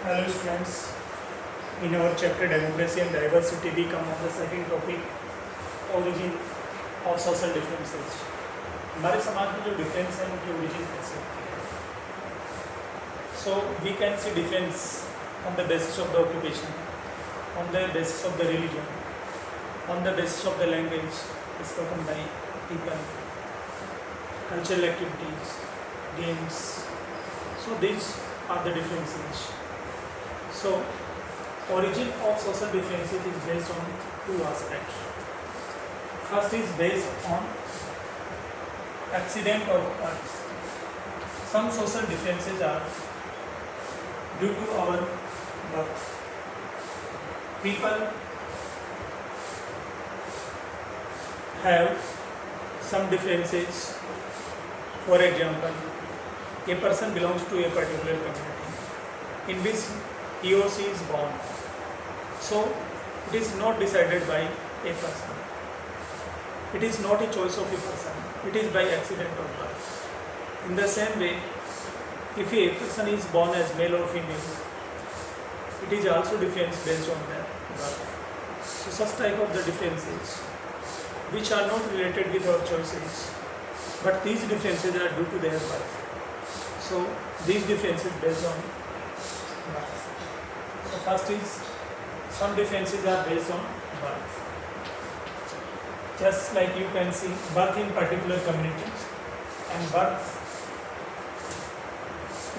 Hello students, in our chapter Democracy and Diversity we come on the second topic origin of social differences. हमारे समाज में जो difference है उनकी origin कैसे होती है. So we can see difference on the basis of the occupation, on the basis of the religion, on the basis of the language spoken by people, cultural activities, games. So these are the differences. So, origin of social differences is based on two aspects. First is based on accident or birth. Some social differences are due to our birth. People have some differences. For example, a person belongs to a particular community in which he or she is born. So it is not decided by a person. It is not a choice of a person. It is by accident or birth. In the same way, if a person is born as male or female, it is also difference based on their birth. So such type of the differences which are not related with our choices, but these differences are due to their birth. So these differences based on birth. So first is some differences are based on birth. Just like you can see birth in particular community and birth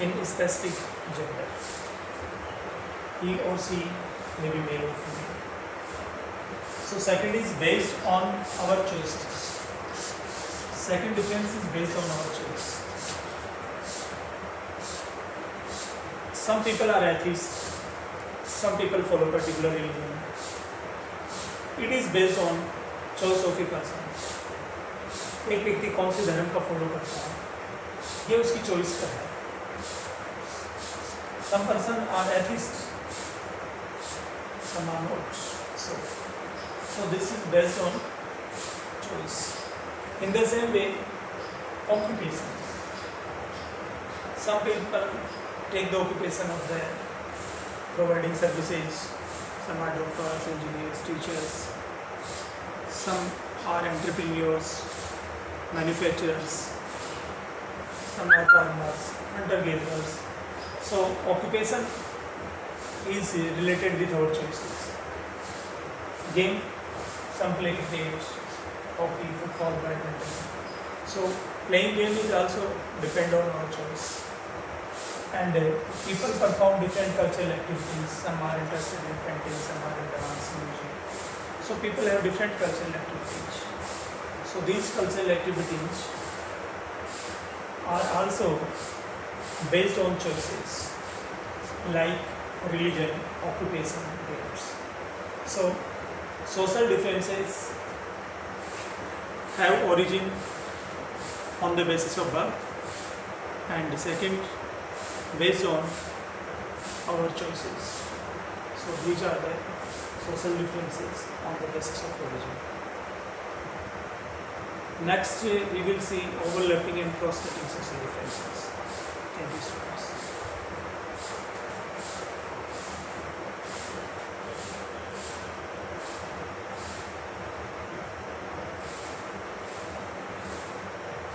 in specific gender. He or she may be male or female. So second is based on our choices. Second difference is based on our choice. Some people are atheists. Some people follow particular religion. It is based on choice of a person. एक व्यक्ति कौन से धर्म का follow करता है ये उसकी चॉइस का है. Some person are atheists. Some are not. So this is based on choice. In the same way, occupation. Some people take the occupation of their providing services. Some are doctors, engineers, teachers. Some are entrepreneurs, manufacturers. Some are farmers, hunter-gatherers. So occupation is related with our choices. Game, some play cricket, hockey, football, badminton. So playing game is also depend on our choice. And people perform different cultural activities. Some are interested in painting, some are in dance, music. So people have different cultural activities. So these cultural activities are also based on choices like religion, occupation, games. So social differences have origin on the basis of birth, and second based on our choices. So these are the social differences on the basis of origin. Next we will see overlapping and cross-cutting social differences. Thank you, students.